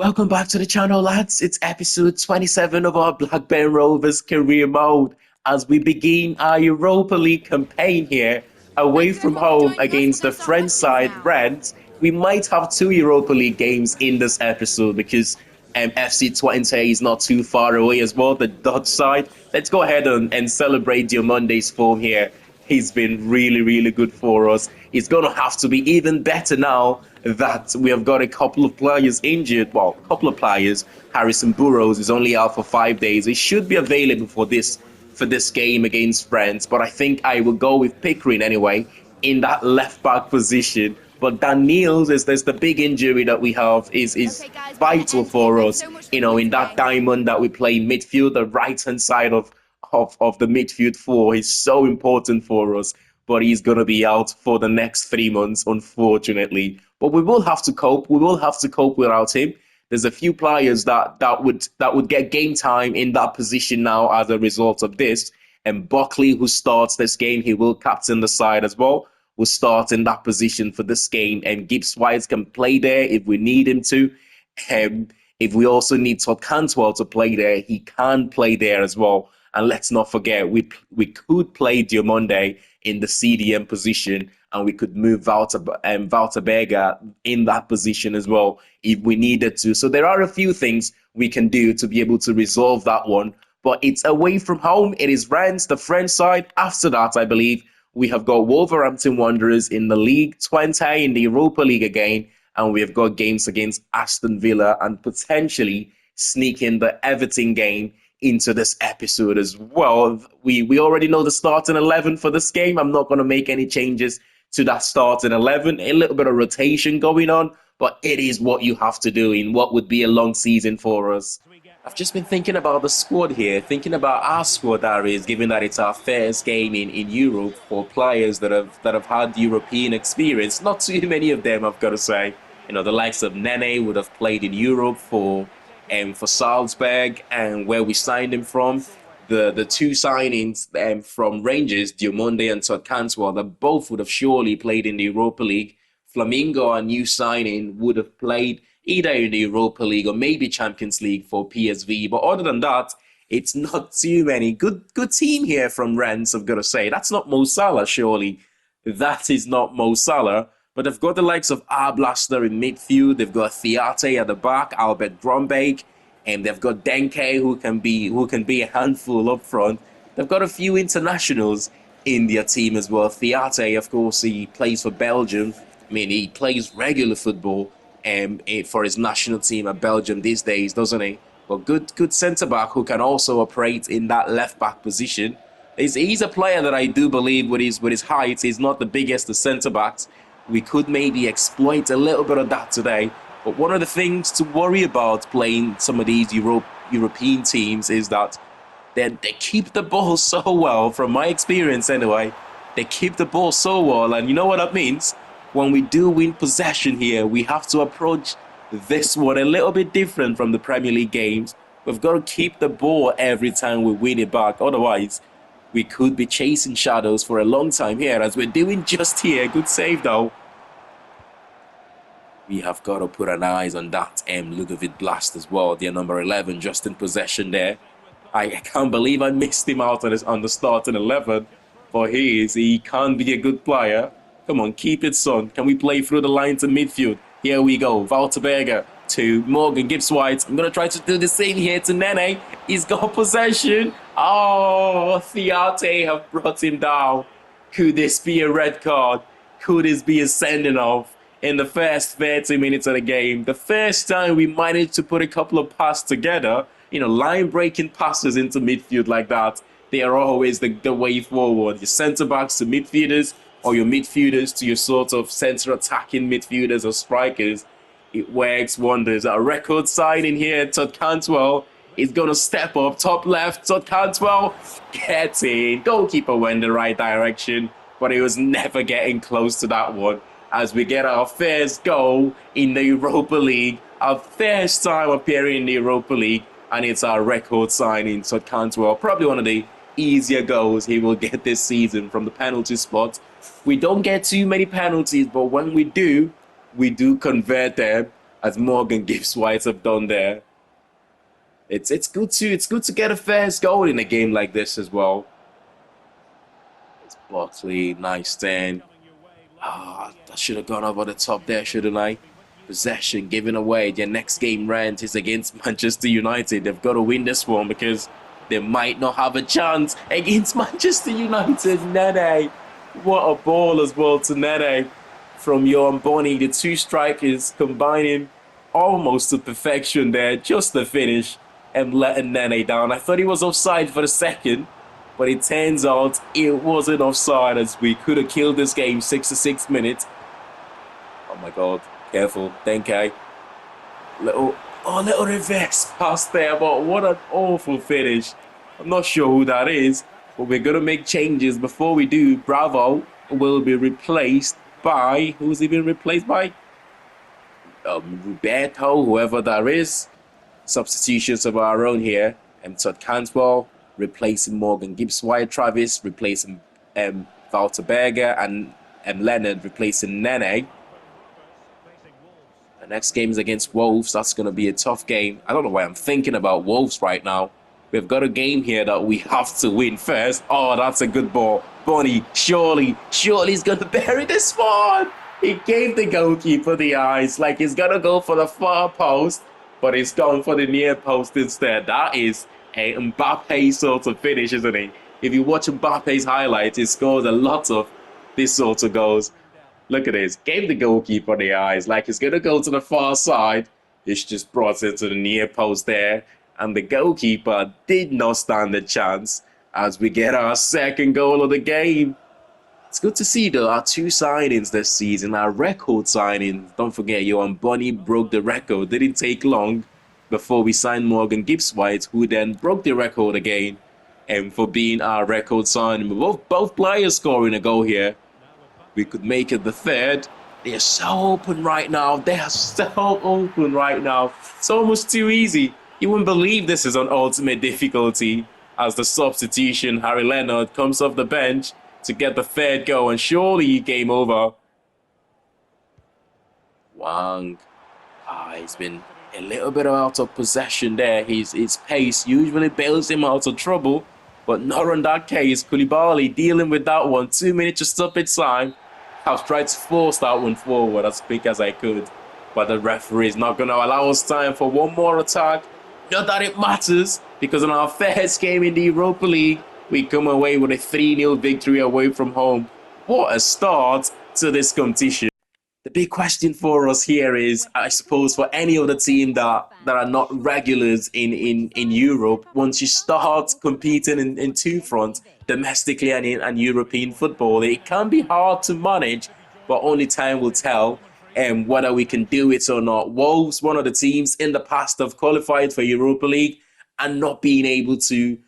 Welcome back to the channel, lads. It's episode 27 of our Blackburn Rovers career mode as we begin our Europa League campaign here away Thanks from everyone for home joining us. We're against going the to start French questions side now. Rennes. We might have two Europa League games in this episode because FC Twente is not too far away as well, the Dutch side. Let's go ahead and celebrate your Monday's form here. He's been really, really good for us. He's going to have to be even better now that we have got a couple of players injured. Well, a couple of players. Harrison Burrows is only out for 5 days. He should be available for this game against France, but I think I will go with Pickering anyway in that left back position. But Dan Niels, there's the big injury that we have is Okay, guys, we're going to vital end here. for Thanks us. so much for You know, coming in that today. diamond that we play midfield, the right hand side of the midfield four is so important for us. But he's gonna be out for the next 3 months, unfortunately. But we will have to cope. We will have to cope without him. There's a few players that would get game time in that position now as a result of this. And Buckley, who starts this game, he will captain the side as well. Will start in that position for this game, and Gibbs White can play there if we need him to. If we also need Todd Cantwell to play there, he can play there as well. And let's not forget, we could play Diomande in the CDM position, and we could move Walter Berger in that position as well if we needed to. So there are a few things we can do to be able to resolve that one. But it's away from home. It is Rennes, the French side. After that, I believe we have got Wolverhampton Wanderers in the league, Twente in the Europa League again, and we have got games against Aston Villa and potentially sneaking the Everton game into this episode as well. We already know the starting 11 for this game. I'm not going to make any changes to that starting 11. A little bit of rotation going on, but it is what you have to do in what would be a long season for us. I've just been thinking about the squad here, thinking about our squad, Darius, given that it's our first game in Europe for players that have had European experience. Not too many of them, I've got to say. You know, the likes of Nene would have played in Europe for Salzburg, and where we signed him from. The two signings from Rangers, Diomande and Todd Cantwell, that both would have surely played in the Europa League. Flamingo, our new signing, would have played either in the Europa League or maybe Champions League for PSV. But other than that, it's not too many. Good team here from Rennes, I've got to say. That's not Mo Salah, surely. That is not Mo Salah. But they've got the likes of Arblaster in midfield. They've got Theate at the back, Albert Grombeek, and they've got Denke, who can be a handful up front. They've got a few internationals in their team as well. Theate, of course, he plays for Belgium. I mean, he plays regular football for his national team at Belgium these days, doesn't he? But good centre back who can also operate in that left back position. He's a player that I do believe with his height, he's not the biggest of centre backs. We could maybe exploit a little bit of that today. But one of the things to worry about playing some of these European teams is that they keep the ball so well, from my experience anyway. They keep the ball so well, and you know what that means? When we do win possession here, we have to approach this one a little bit different from the Premier League games. We've got to keep the ball every time we win it back. Otherwise, we could be chasing shadows for a long time here, as we're doing just here. Good save, though. We have got to put an eyes on that Ludovic Blast as well, their number 11, just in possession there. I can't believe I missed him out on the starting 11, but he can't be a good player. Come on, keep it, son. Can we play through the line to midfield? Here we go. Walter Berger to Morgan Gibbs White. I'm going to try to do the same here to Nene. He's got possession. Oh, Theate have brought him down. Could this be a red card? Could this be a sending off? In the first 30 minutes of the game, the first time we managed to put a couple of passes together, line-breaking passes into midfield like that, they are always the way forward. Your centre-backs to midfielders, or your midfielders to your sort of centre-attacking midfielders or strikers. It works wonders. A record signing here, Todd Cantwell is going to step up, top left, Todd Cantwell, get in. Goalkeeper went in the right direction, but he was never getting close to that one. As we get our first goal in the Europa League, our first time appearing in the Europa League, and it's our record signing. So Cantwell, probably one of the easier goals he will get this season from the penalty spot. We don't get too many penalties, but when we do convert them. as Morgan Gibbs White have done there. It's good to get a first goal in a game like this as well. It's Buckley, nice turn. I should have gone over the top there, shouldn't I? Possession given away. Their next game rent is against Manchester United. They've got to win this one because they might not have a chance against Manchester United. Nene, what a ball as well to Nene from Johan Boni. The two strikers combining almost to perfection there. Just the finish and letting Nene down. I thought he was offside for a second, but it turns out it wasn't offside as we could have killed this game 66 minutes. Oh my God, careful, Denke. Little reverse pass there, but what an awful finish. I'm not sure who that is, but we're going to make changes. Before we do, Bravo will be replaced by, who's he been replaced by? Roberto, whoever that is. Substitutions of our own here. Todd Cantwell replacing Morgan Gibbs White, Travis replacing Walter Berger, and Leonard replacing Nene. The next game is against Wolves. That's going to be a tough game. I don't know why I'm thinking about Wolves right now. We've got a game here that we have to win first. Oh, that's a good ball. Bonnie, surely he's going to bury this one. He gave the goalkeeper the eyes, like he's going to go for the far post, but he's gone for the near post instead. That is a Mbappe sort of finish, isn't it? If you watch Mbappe's highlights, he scores a lot of this sort of goals. Look at this. Gave the goalkeeper the eyes, like he's going to go to the far side. It's just brought it to the near post there. And the goalkeeper did not stand a chance as we get our second goal of the game. It's good to see, though, our two signings this season, our record signings. Don't forget, Johan Boni broke the record. Didn't take long before we signed Morgan Gibbs White, who then broke the record again for being our record signing. Both players scoring a goal here. We could make it the third. They are so open right now. It's almost too easy. You wouldn't believe this is on ultimate difficulty as the substitution, Harry Leonard, comes off the bench to get the third goal, and surely game over. Wang. He's been a little bit out of possession there. His pace usually bails him out of trouble, but not on that case. Koulibaly dealing with that one. 2 minutes of stoppage time. I've tried to force that one forward as quick as I could, but the referee is not going to allow us time for one more attack. Not that it matters, because in our first game in the Europa League, we come away with a 3-0 victory away from home. What a start to this competition. The big question for us here is, I suppose, for any other team that are not regulars in Europe, once you start competing in two fronts, domestically and European football, it can be hard to manage, but only time will tell whether we can do it or not. Wolves, one of the teams in the past, have qualified for Europa League and not being able to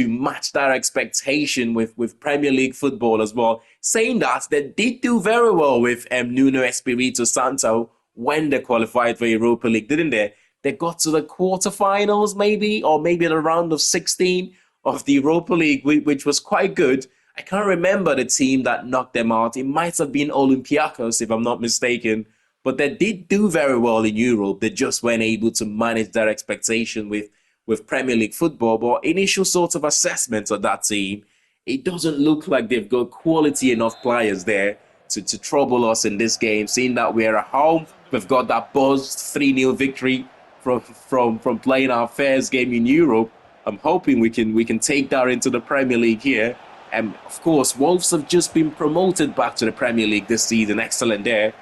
match that expectation with Premier League football as well. Saying that, they did do very well with Nuno Espirito Santo when they qualified for Europa League, didn't they? They got to the quarterfinals maybe, or maybe the round of 16 of the Europa League, which was quite good. I can't remember the team that knocked them out. It might have been Olympiacos, if I'm not mistaken. But they did do very well in Europe. They just weren't able to manage their expectation with Premier League football. But initial sort of assessment of that team, it doesn't look like they've got quality enough players there to trouble us in this game. Seeing that we're at home, we've got that buzzed 3-0 victory from playing our first game in Europe. I'm hoping we can take that into the Premier League here. And of course, Wolves have just been promoted back to the Premier League this season. Excellent there.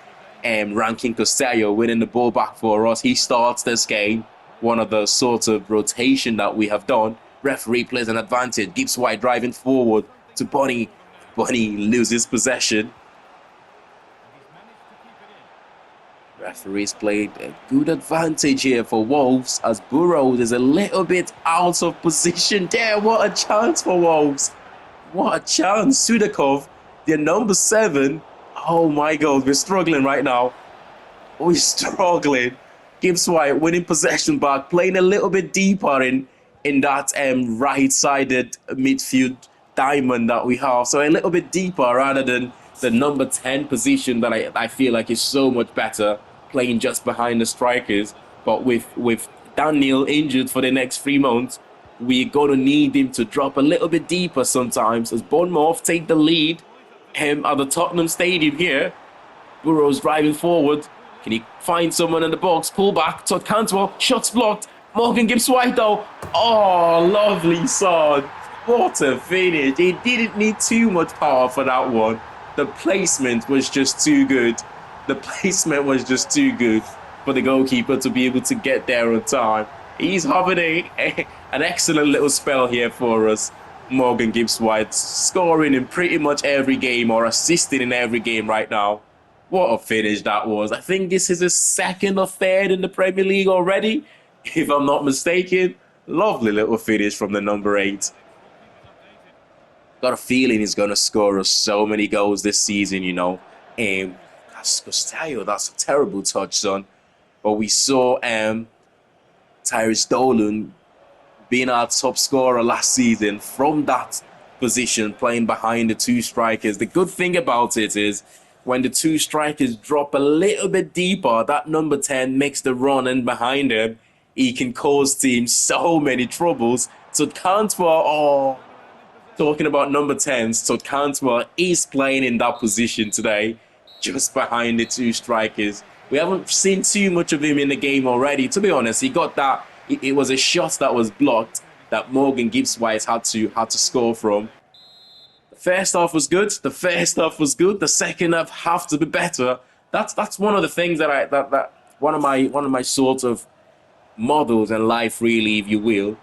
And Rankin Costello winning the ball back for us. He starts this game. One of the sort of rotation that we have done. Referee plays an advantage. Gibbs White driving forward to Bonnie. Bonnie loses possession. Referees played a good advantage here for Wolves as Burrows is a little bit out of position there. What a chance for Wolves. What a chance. Sudakov, their number 7. Oh my God, we're struggling right now. We're struggling. Gibbs White winning possession back, playing a little bit deeper in that right-sided midfield diamond that we have. So a little bit deeper rather than the number 10 position that I feel like is so much better. playing just behind the strikers. But with Daniel injured for the next 3 months, we're gonna need him to drop a little bit deeper sometimes as Bournemouth take the lead at the Tottenham Stadium here. Burrow's driving forward. Can he find someone in the box? Pull back. Todd Cantwell. Shots blocked. Morgan Gibbs White though. Oh, lovely son. What a finish. He didn't need too much power for that one. The placement was just too good. The placement was just too good for the goalkeeper to be able to get there on time. He's having an excellent little spell here for us. Morgan Gibbs White scoring in pretty much every game or assisting in every game right now. What a finish that was. I think this is his second or third in the Premier League already, if I'm not mistaken. Lovely little finish from the number 8. Got a feeling he's going to score us so many goals this season, you know. That's a terrible touch, son. But we saw Tyrese Dolan being our top scorer last season from that position, playing behind the 2 strikers. The good thing about it is when the 2 strikers drop a little bit deeper, that number 10 makes the run in behind him. He can cause teams so many troubles. So Cantwell, talking about number 10s, so Cantwell is playing in that position today, just behind the 2 strikers. We haven't seen too much of him in the game already. To be honest, he got that. It was a shot that was blocked that Morgan Gibbs White had to score from. The first half was good. The second half have to be better. That's one of the things that one of my sort of models in life, really, if you will.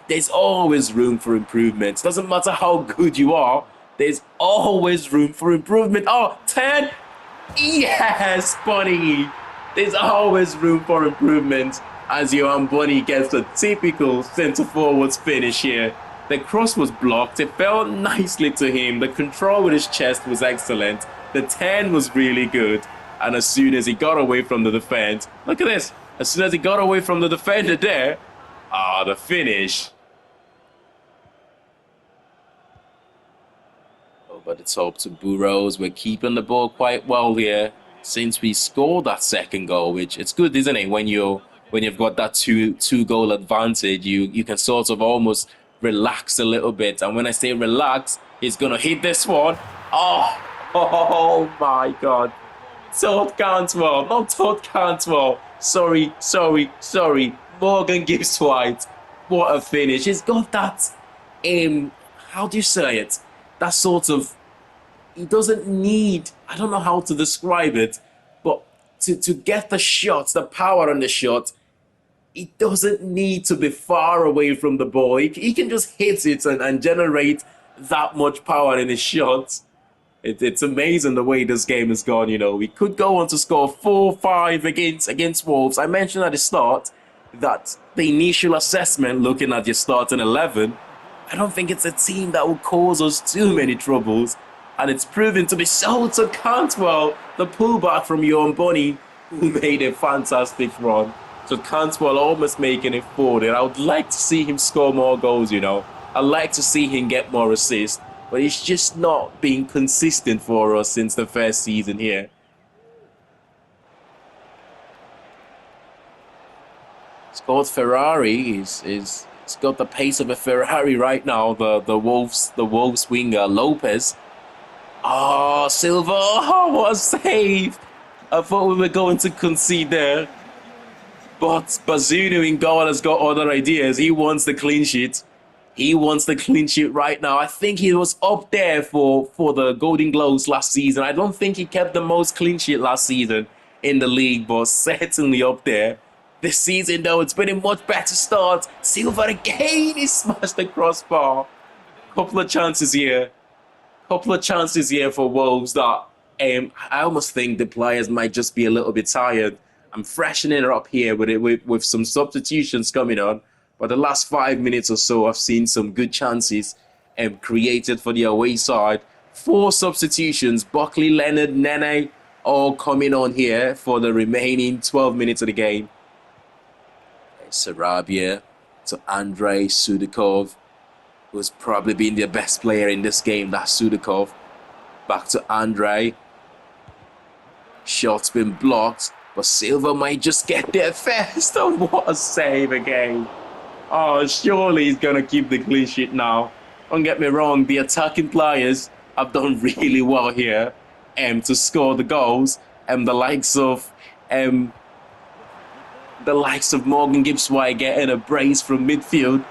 There's always room for improvement. Doesn't matter how good you are. There's always room for improvement. Oh, 10. Yes, Bunny. There's always room for improvement as Johan Bunny gets the typical centre-forwards finish here. The cross was blocked. It fell nicely to him. The control with his chest was excellent. The 10 was really good. And as soon as he got away from the defence, look at this. As soon as he got away from the defender there, the finish. But it's up to Burrows. We're keeping the ball quite well here since we scored that second goal, which it's good, isn't it? When you've got that two goal advantage, you can sort of almost relax a little bit. And when I say relax, he's gonna hit this one. Oh my God. Todd Cantwell, not Todd Cantwell. Sorry. Morgan Gibbs White. What a finish. He's got that how do you say it? That sort of, he doesn't need, I don't know how to describe it, but to get the shot, the power on the shot, he doesn't need to be far away from the ball. He can just hit it and generate that much power in his shots. It's amazing the way this game has gone, you know. We could go on to score 4-5 against Wolves. I mentioned at the start that the initial assessment, looking at your starting 11, I don't think it's a team that will cause us too many troubles. And it's proven to be so to Cantwell, the pullback from Johan Bunny, who made a fantastic run. So Cantwell almost making it 40. I would like to see him score more goals, you know. I'd like to see him get more assists. But he's just not been consistent for us since the first season here. It's called Ferrari. He's got the pace of a Ferrari right now. The Wolves winger Lopez. Oh, Silva! Oh, what a save! I thought we were going to concede there, but Bazunu in goal has got other ideas. He wants the clean sheet. He wants the clean sheet right now. I think he was up there for the Golden Gloves last season. I don't think he kept the most clean sheet last season in the league, but certainly up there. This season, though, it's been a much better start. Silva again, he smashed the crossbar. Couple of chances here for Wolves that I almost think the players might just be a little bit tired. I'm freshening it up here with some substitutions coming on. But the last 5 minutes or so, I've seen some good chances created for the away side. 4 substitutions, Buckley, Leonard, Nene, all coming on here for the remaining 12 minutes of the game. Sarabia to Andrei Sudakov, who's probably been the best player in this game. That's Sudakov. Back to Andrei. Shot's been blocked. but Silva might just get there first. Oh, what a save again. Oh, surely he's going to keep the clean sheet now. Don't get me wrong, the attacking players have done really well here to score the goals. And um, the likes of Morgan Gibbs-White getting a brace from midfield.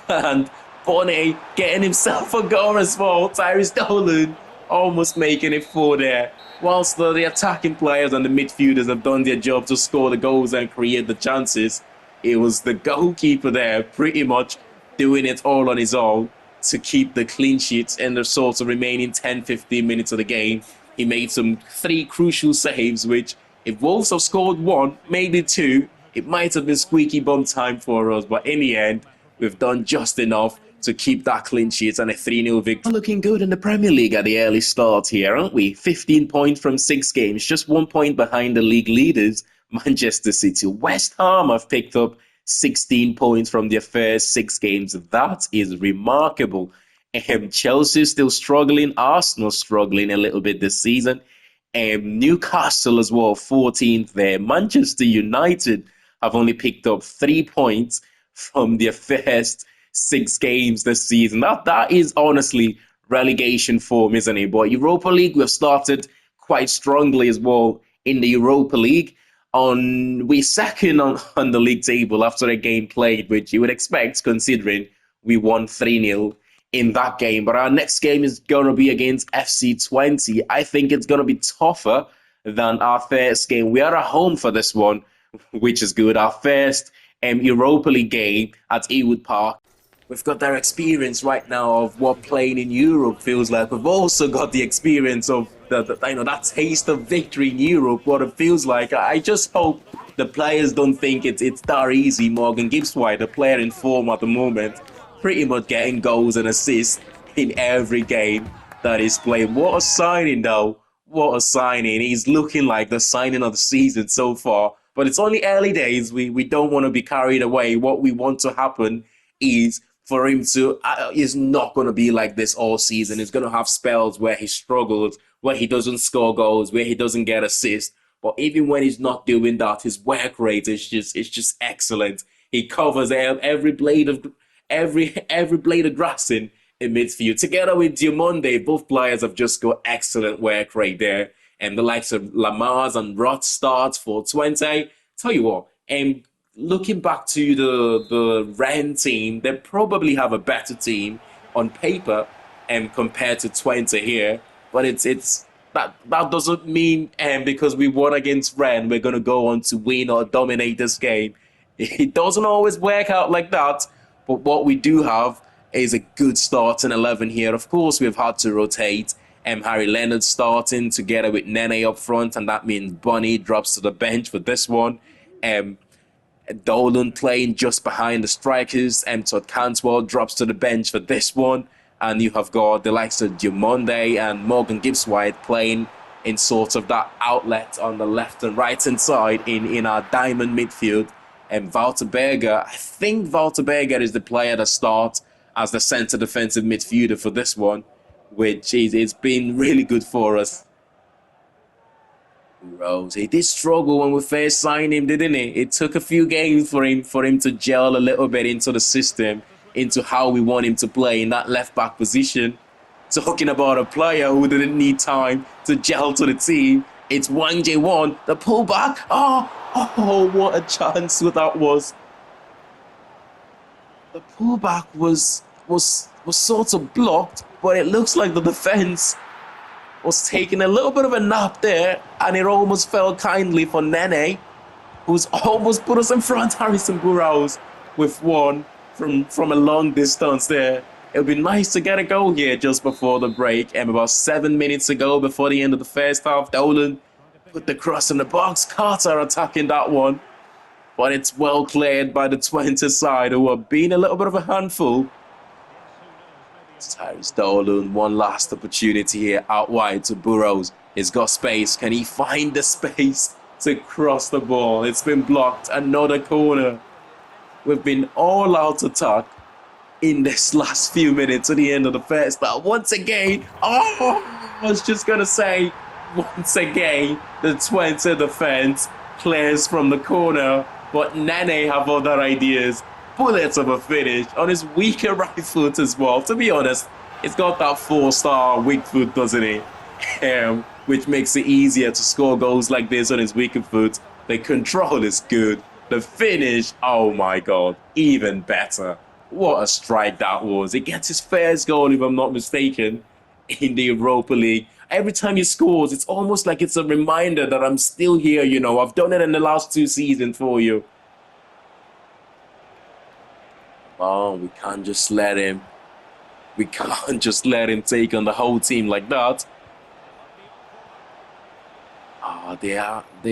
And Bonnet getting himself a goal as well. Tyrese Dolan almost making it 4 there. Whilst the attacking players and the midfielders have done their job to score the goals and create the chances, it was the goalkeeper there pretty much doing it all on his own to keep the clean sheets in the sort of remaining 10-15 minutes of the game. He made some 3 crucial saves, which if Wolves have scored 1, maybe 2, it might have been squeaky bum time for us. But in the end, we've done just enough to keep that clean sheet and a 3-0 victory. Looking good in the Premier League at the early start here, aren't we? 15 points from 6 games, just 1 point behind the league leaders, Manchester City. West Ham have picked up 16 points from their first 6 games. That is remarkable. Chelsea still struggling. Arsenal struggling a little bit this season. Newcastle as well, 14th there. Manchester United have only picked up 3 points from their first 6 games this season. That is honestly relegation form, isn't it? But Europa League, we've started quite strongly as well in the Europa League. We're second on the league table after a game played, which you would expect considering we won 3-0 in that game. But our next game is going to be against FC 20. I think it's going to be tougher than our first game. We are at home for this one, which is good. Our first Europa League game at Ewood Park. We've got that experience right now of what playing in Europe feels like. We've also got the experience of that taste of victory in Europe, what it feels like. I just hope the players don't think it's that easy. Morgan Gibbs-White, a player in form at the moment, pretty much getting goals and assists in every game that he's playing. What a signing, though. What a signing. He's looking like the signing of the season so far. But it's only early days. We don't want to be carried away. What we want to happen is for him to, he's not going to be like this all season. He's going to have spells where he struggles, where he doesn't score goals, where he doesn't get assists. But even when he's not doing that, his work rate is just excellent. He covers every blade of grass in midfield. Together with Diamonde, both players have just got excellent work rate there. And the likes of Lamars and Roth starts for 20. Tell you what, looking back to the Ren team, they probably have a better team on paper compared to 20 here. But it's that doesn't mean because we won against Ren, we're going to go on to win or dominate this game. It doesn't always work out like that. But what we do have is a good starting 11 here. Of course, we've had to rotate. Harry Leonard starting together with Nene up front, and that means Bunny drops to the bench for this one. Dolan playing just behind the strikers. Todd Cantwell drops to the bench for this one. And you have got the likes of Diamonde and Morgan Gibbs-White playing in sort of that outlet on the left and right hand side in our diamond midfield. And Walter Berger, I think Walter Berger is the player that starts as the centre defensive midfielder for this one, which it's been really good for us. Rose, he did struggle when we first signed him, didn't he? It took a few games for him to gel a little bit into the system, into how we want him to play in that left back position. Talking about a player who didn't need time to gel to the team, it's Wang Jae-won, the pullback. Oh, what a chance that was. The pullback was sort of blocked, but it looks like the defense was taking a little bit of a nap there, and it almost fell kindly for Nene, who's almost put us in front. Harrison Burrows with one from a long distance there. It would be nice to get a goal here just before the break. And about 7 minutes ago, before the end of the first half, Dolan put the cross in the box. Carter attacking that one. But it's well cleared by the 20 side, who are being a little bit of a handful. Tyrese Dolan, one last opportunity here out wide to Burrows. He's got space. Can he find the space to cross the ball? It's been blocked. Another corner. We've been all out attack in this last few minutes at the end of the first half. Once again, I was just going to say, Once again, the 20 defense clears from the corner, but Nene have other ideas. Bullets of a finish on his weaker right foot as well. To be honest, it's got that 4-star weak foot, doesn't it? Which makes it easier to score goals like this on his weaker foot. The control is good. The finish, oh my god, even better. What a strike that was. He gets his first goal, if I'm not mistaken, in the Europa League. Every time he scores, it's almost like it's a reminder that I'm still here, you know. I've done it in the last 2 seasons for you. Oh, we can't just let him. We can't just let him take on the whole team like that. They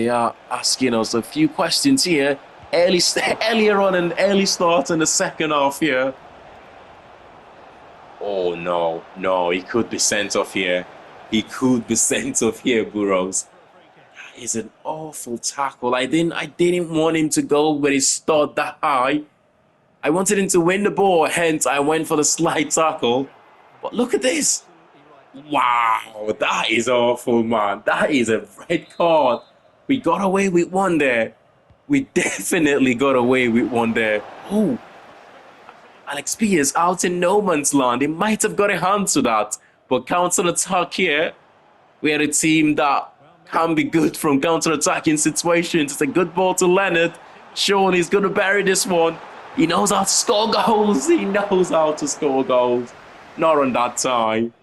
are asking us a few questions here. Earlier on, an early start in the second half here. Oh no, he could be sent off here. He could be sent off here, Burrows. That is an awful tackle. I didn't want him to go when he started that high. I wanted him to win the ball, hence I went for the slide tackle. But look at this. Wow, that is awful, man. That is a red card. We got away with one there. We definitely got away with one there. Oh, Alex P is out in no man's land. He might have got a hand to that. But counter-attack here. We had a team that can be good from counter-attacking situations. It's a good ball to Leonard. Sean is going to bury this one. He knows how to score goals. He knows how to score goals. Not on that time.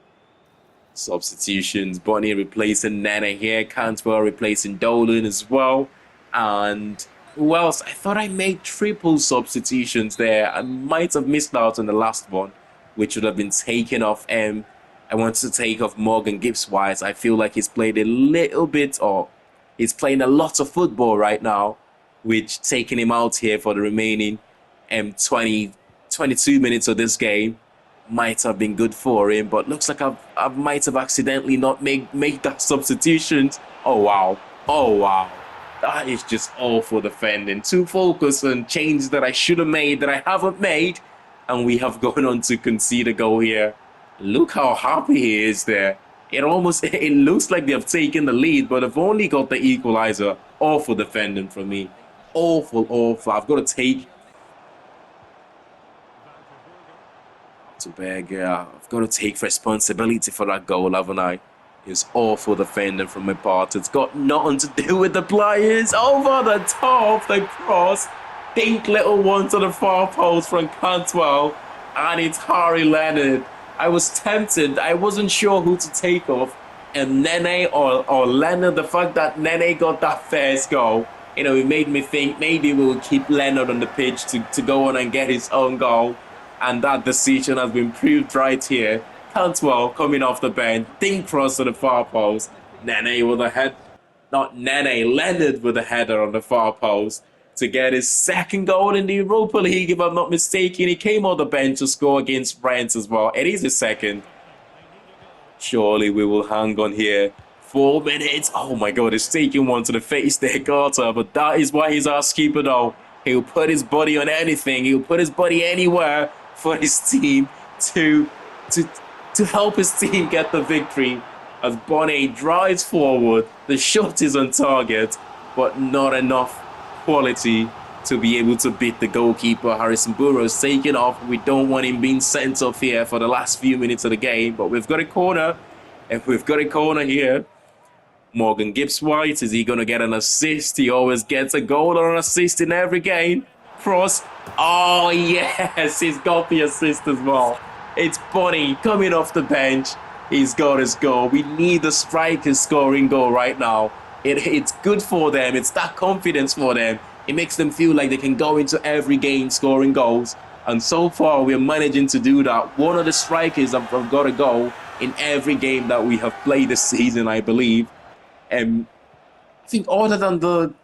Substitutions. Bonnie replacing Nene here. Cantwell replacing Dolan as well. And who else? I thought I made triple substitutions there. I might have missed out on the last one, which would have been taken off. I wanted to take off Morgan Gibbs-White. I feel like he's played a little bit, or he's playing a lot of football right now, which taking him out here for the remaining 22 minutes of this game might have been good for him, but looks like I might have accidentally not made that substitution. Oh wow, that is just awful defending. Too focused on changes that I should have made that I haven't made, and we have gone on to concede a goal here. Look how happy he is there. It looks like they have taken the lead, but they've only got the equalizer. Awful defending from me. Awful. I've got to take I've got to take responsibility for that goal, haven't I? It's awful defending from my part. It's got nothing to do with the players. Over the top, the cross. Think little one to the far post from Cantwell. And it's Harry Leonard. I was tempted. I wasn't sure who to take off. And Nene or Leonard. The fact that Nene got that first goal, you know, it made me think maybe we'll keep Leonard on the pitch to go on and get his own goal. And that decision has been proved right here. Cantwell coming off the bench. Think cross to the far post. Nene with a head. Not Nene. Leonard with a header on the far post to get his second goal in the Europa League, if I'm not mistaken. He came on the bench to score against Rennes as well. It is his second. Surely we will hang on here. 4 minutes. Oh my god, he's taking one to the face there, Carter. But that is why he's our keeper though. He'll put his body on anything. He'll put his body anywhere for his team to help his team get the victory. As Bonnet drives forward, the shot is on target, but not enough quality to be able to beat the goalkeeper. Harrison Burrows taken off. We don't want him being sent off here for the last few minutes of the game, but we've got a corner, and we've got a corner here. Morgan Gibbs-White, is he going to get an assist? He always gets a goal or an assist in every game. Cross. Oh, yes, he's got the assist as well. It's Bonnie coming off the bench. He's got his goal. We need the striker scoring goal right now. It's good for them. It's that confidence for them. It makes them feel like they can go into every game scoring goals. And so far, we're managing to do that. One of the strikers have got a goal in every game that we have played this season, I believe. I think other than the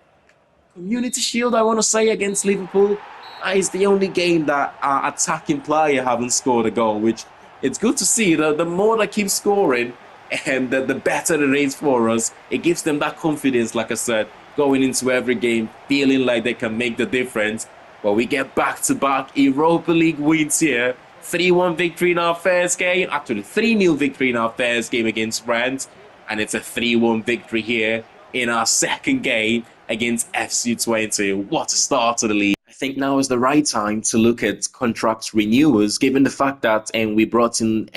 Community Shield, I want to say, against Liverpool, is the only game that our attacking player haven't scored a goal, which it's good to see. The more they keep scoring, and the better it is for us. It gives them that confidence, like I said, going into every game, feeling like they can make the difference. But we get back-to-back Europa League wins here. 3-1 victory in our first game. Actually, 3-0 victory in our first game against Rennes. and it's a 3-1 victory here in our second game against FC 20. What a start to the league. I think now is the right time to look at contract renewals, given the fact that we brought in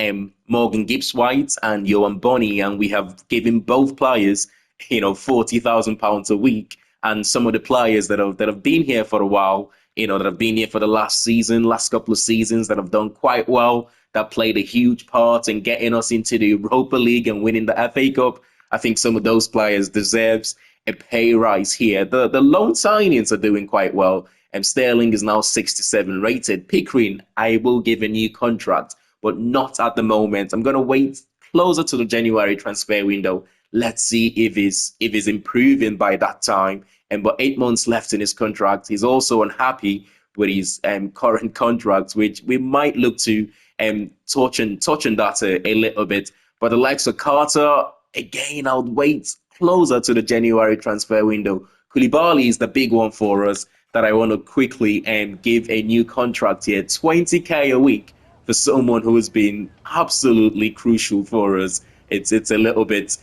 Morgan Gibbs-White and Johan Bonney, and we have given both players, £40,000 a week, and some of the players that have been here for a while, that have been here for the last couple of seasons, that have done quite well, that played a huge part in getting us into the Europa League and winning the FA Cup. I think some of those players deserves a pay rise here. The loan signings are doing quite well. Sterling is now 67 rated. Pickering, I will give a new contract, but not at the moment. I'm going to wait closer to the January transfer window. Let's see if he's improving by that time. But 8 months left in his contract. He's also unhappy with his current contract, which we might look to touch on that a little bit. But the likes of Carter, again, I would wait closer to the January transfer window. Koulibaly is the big one for us that I want to quickly give a new contract here. 20k a week for someone who has been absolutely crucial for us. It's a little bit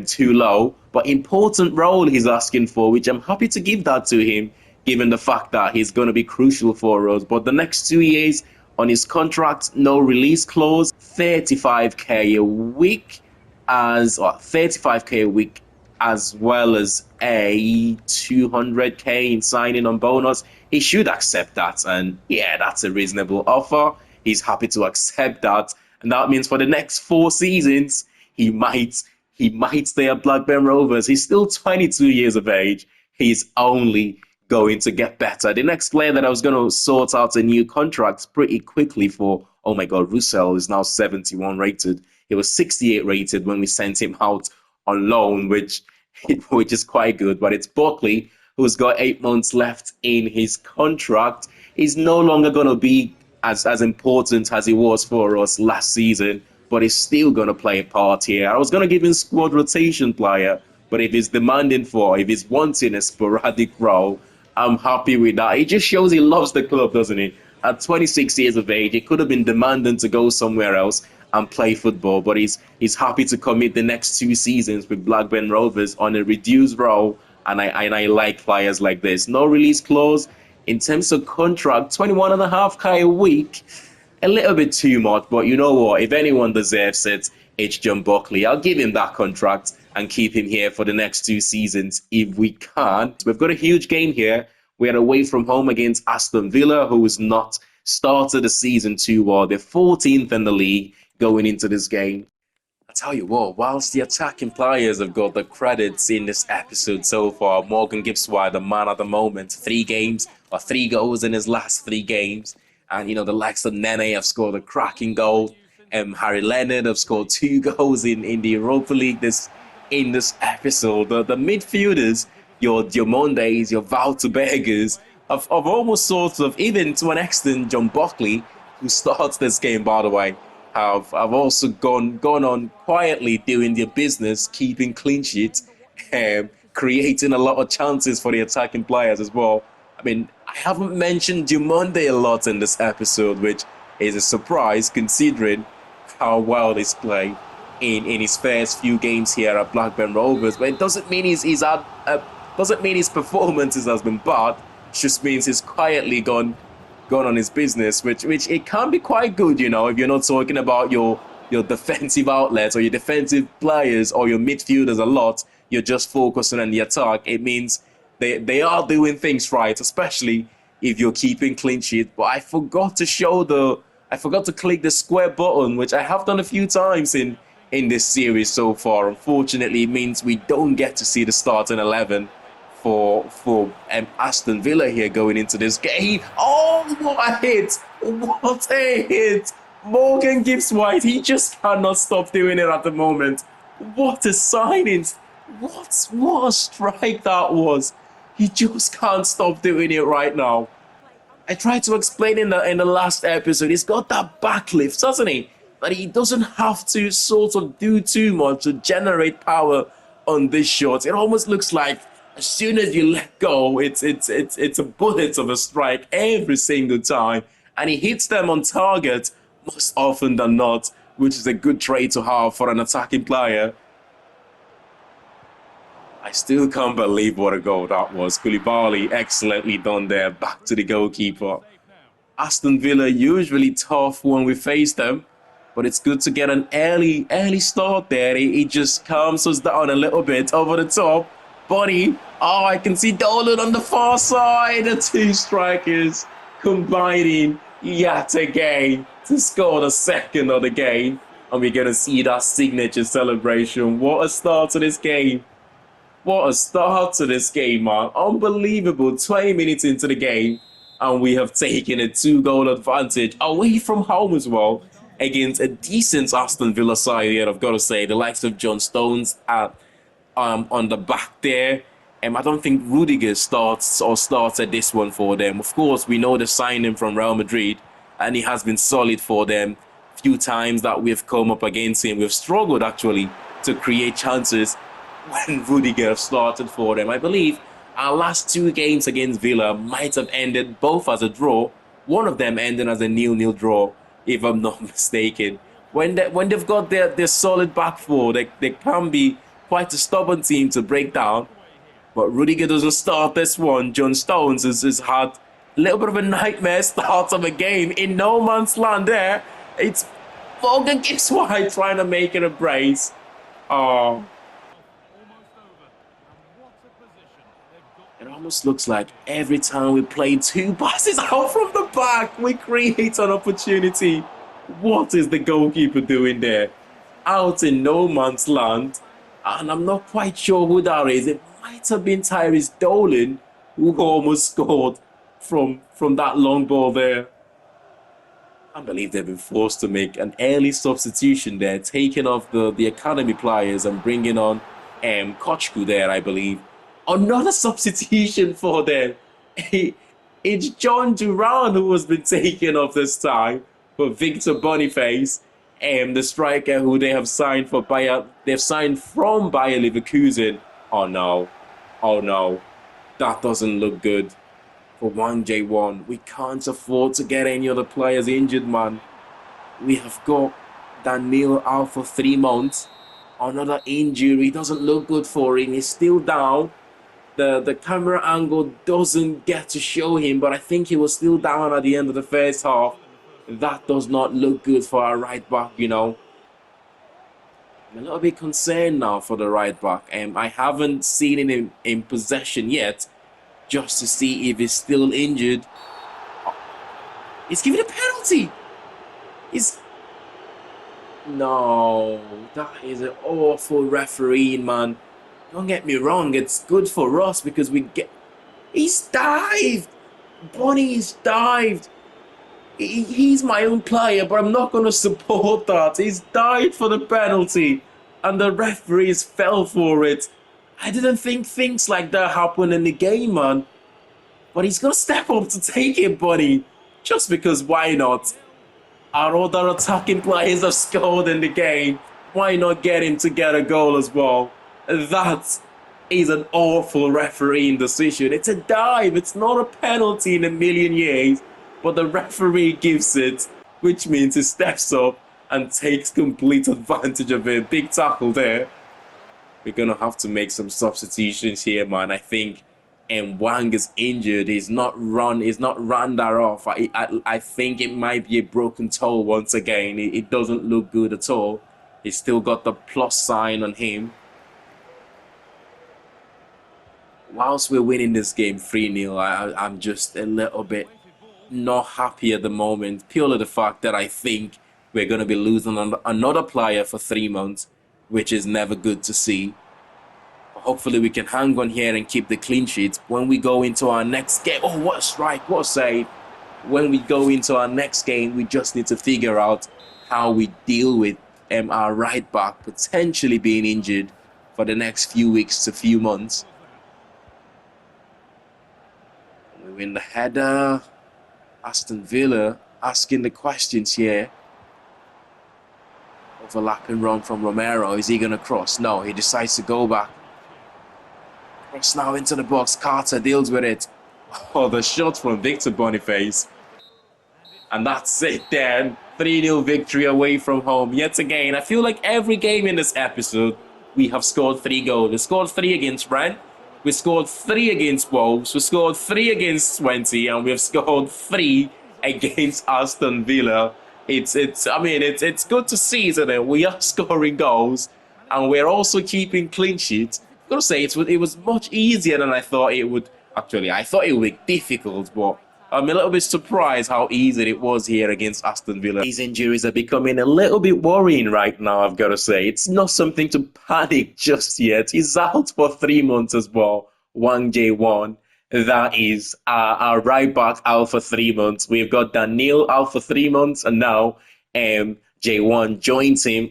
too low, but important role he's asking for, which I'm happy to give that to him, given the fact that he's going to be crucial for us. But the next 2 years on his contract, no release clause, 35k a week, as 35k a week, as well as a 200k in signing on bonus. He should accept that, and yeah, that's a reasonable offer. He's happy to accept that, and that means for the next 4 seasons, he might stay at Blackburn Rovers. He's still 22 years of age. He's only going to get better. The next player that I was going to sort out a new contract pretty quickly for, oh my God, Russell is now 71 rated. He was 68 rated when we sent him out on loan, which is quite good. But it's Buckley, who's got 8 months left in his contract. He's no longer going to be as important as he was for us last season, but he's still going to play a part here. I was going to give him squad rotation player, but if he's wanting a sporadic role, I'm happy with that. It just shows he loves the club, doesn't he? At 26 years of age, he could have been demanding to go somewhere else and play football, but he's happy to commit the next 2 seasons with Blackburn Rovers on a reduced role, and I like players like this. No release clause. In terms of contract, 21.5k a week, a little bit too much, but you know what? If anyone deserves it, it's John Buckley. I'll give him that contract and keep him here for the next 2 seasons if we can. We've got a huge game here. We're away from home against Aston Villa, who has not started the season too well. They're 14th in the league going into this game. I tell you what, whilst the attacking players have got the credits in this episode so far, Morgan Gibbs-White, the man at the moment, 3 goals in his last 3 games. And, the likes of Nene have scored a cracking goal. Harry Leonard have scored 2 goals in the Europa League in this episode. The midfielders, your Mondays, your Valterbergers, have almost sort of, even to an extent, John Buckley, who starts this game, by the way, have also gone on quietly doing their business, keeping clean sheets, creating a lot of chances for the attacking players as well. I mean, I haven't mentioned Jumonde a lot in this episode, which is a surprise considering how well he's played in his first few games here at Blackburn Rovers. But it doesn't mean doesn't mean his performances has been bad. It just means he's quietly gone on his business, which it can be quite good, if you're not talking about your defensive outlets or your defensive players or your midfielders a lot. You're just focusing on the attack. It means they are doing things right, especially if you're keeping clean sheet. But I forgot to click the square button, which I have done a few times in this series so far. Unfortunately, it means we don't get to see the starting 11 for Aston Villa here going into this game. Oh, what a hit! What a hit! Morgan Gibbs-White, he just cannot stop doing it at the moment. What a signing! What a strike that was! He just can't stop doing it right now. I tried to explain in the last episode, he's got that backlift, doesn't he? That he doesn't have to sort of do too much to generate power on this shot. It almost looks like as soon as you let go, it's a bullet of a strike every single time. And he hits them on target most often than not, which is a good trait to have for an attacking player. I still can't believe what a goal that was. Koulibaly, excellently done there. Back to the goalkeeper. Aston Villa usually tough when we face them, but it's good to get an early start there. It just calms us down a little bit over the top. Bunny, oh, I can see Dolan on the far side. The two strikers combining yet again to score the second of the game. And we're going to see that signature celebration. What a start to this game. What a start to this game, man. Unbelievable. 20 minutes into the game, and we have taken a 2-goal advantage away from home as well against a decent Aston Villa side here, I've got to say. The likes of John Stones at on the back there. I don't think Rudiger starts at this one for them. Of course, we know they signed him from Real Madrid, and he has been solid for them. Few times that we've come up against him, we've struggled actually to create chances when Rudiger started for them. I believe our last 2 games against Villa might have ended both as a draw. One of them ended as a 0-0 draw, if I'm not mistaken. When they've got their solid back four, they can be quite a stubborn team to break down. But Rudiger doesn't start this one. John Stones has had a little bit of a nightmare start of a game in no man's land there. It's Morgan Gibbs White trying to make it a brace. Oh. It almost looks like every time we play 2 passes out from the back, we create an opportunity. What is the goalkeeper doing there? Out in no man's land. And I'm not quite sure who that is. It might have been Tyrese Dolan who almost scored from that long ball there. I believe they've been forced to make an early substitution there, taking off the academy players and bringing on Kochku there, I believe. Another substitution for them. It's John Duran who has been taken off this time for Victor Boniface, the striker who they have signed for Bayer. They've signed from Bayer Leverkusen. Oh no, that doesn't look good for 1J1. We can't afford to get any other players injured, man. We have got Daniel out for 3 months. Another injury doesn't look good for him. He's still down. The camera angle doesn't get to show him, but I think he was still down at the end of the first half. That does not look good for our right back, you know. I'm a little bit concerned now for the right back. I haven't seen him in possession yet, just to see if he's still injured. Oh, he's giving a penalty. No, that is an awful refereeing, man. Don't get me wrong, it's good for us because He's dived! Bonnie's dived! He's my own player, but I'm not going to support that. He's dived for the penalty, and the referees fell for it. I didn't think things like that happen in the game, man. But he's going to step up to take it, Bonnie. Just because, why not? Our other attacking players have scored in the game. Why not get him to get a goal as well? That is an awful refereeing decision. It's a dive. It's not a penalty in a million years. But the referee gives it, which means he steps up and takes complete advantage of it. Big tackle there. We're going to have to make some substitutions here, man. I think Wang is injured. He's not run that off. I think it might be a broken toe once again. It doesn't look good at all. He's still got the plus sign on him. Whilst we're winning this game 3-0, I'm just a little bit not happy at the moment. Purely the fact that I think we're going to be losing another player for 3 months, which is never good to see. But hopefully we can hang on here and keep the clean sheet when we go into our next game. Oh, what a strike, what a save. When we go into our next game, we just need to figure out how we deal with our right back potentially being injured for the next few weeks to few months. We win the header. Aston Villa asking the questions here. Overlapping run from Romero. Is he going to cross? No, he decides to go back. Cross now into the box. Carter deals with it. Oh, the shot from Victor Boniface. And that's it then. 3-0 victory away from home. Yet again, I feel like every game in this episode, we have scored 3 goals. We scored 3 against Brent. We scored 3 against Wolves. We scored 3 against 20, and we've scored 3 against Aston Villa. It's good to see, isn't it? We are scoring goals, and we're also keeping clean sheets. I've got to say, it was much easier than I thought it would. Actually, I thought it would be difficult, but I'm a little bit surprised how easy it was here against Aston Villa. These injuries are becoming a little bit worrying right now, I've got to say. It's not something to panic just yet. He's out for 3 months as well. Wang Jae-won. That is our right back out for 3 months. We've got Daniel out for 3 months, and now J1 joins him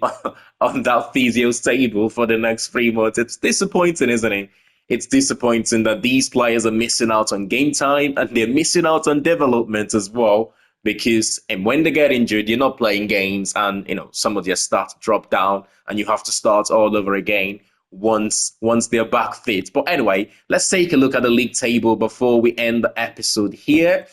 on that physio's table for the next 3 months. It's disappointing, isn't it? It's disappointing that these players are missing out on game time and they're missing out on development as well. Because and when they get injured, you're not playing games, and some of their stats drop down, and you have to start all over again once they're back fit. But anyway, let's take a look at the league table before we end the episode here.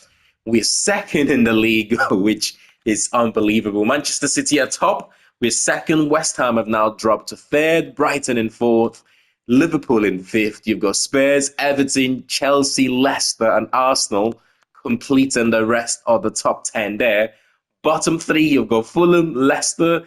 We're second in the league, which is unbelievable. Manchester City at top. We're second. West Ham have now dropped to third. Brighton in fourth. Liverpool in fifth. You've got Spurs, Everton, Chelsea, Leicester, and Arsenal completing the rest of the top 10 there. Bottom three, you've got Fulham, Leicester,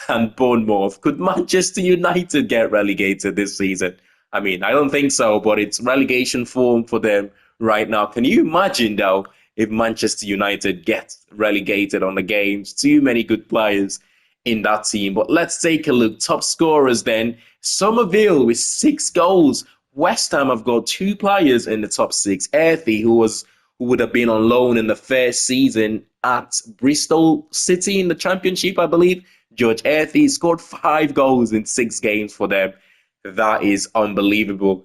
and Bournemouth. Could Manchester United get relegated this season? I mean, I don't think so, but it's relegation form for them right now. Can you imagine, though, if Manchester United gets relegated on the games? Too many good players in that team. But let's take a look. Top scorers then. Somerville with 6 goals. West Ham have got 2 players in the top 6. Earthy, who would have been on loan in the first season at Bristol City in the Championship, I believe. George Earthy scored 5 goals in 6 games for them. That is unbelievable.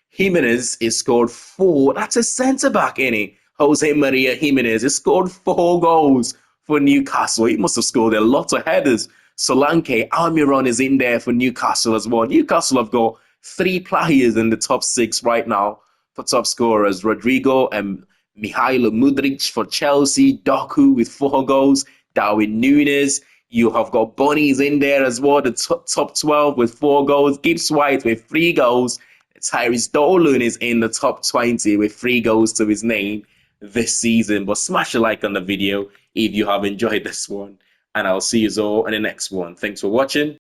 Jimenez has scored 4. That's a centre-back, innit? Jose Maria Jimenez has scored 4 goals for Newcastle. He must have scored a lot of headers. Solanke, Almiron is in there for Newcastle as well. Newcastle have got 3 players in the top 6 right now for top scorers. Rodrigo and Mihailo Mudryk for Chelsea. Doku with 4 goals. Darwin Núñez. You have got Bunnies in there as well, the top 12 with 4 goals. Gibbs White with 3 goals. Tyrese Dolan is in the top 20 with 3 goals to his name this season. But smash a like on the video if you have enjoyed this one. And I'll see you all in the next one. Thanks for watching.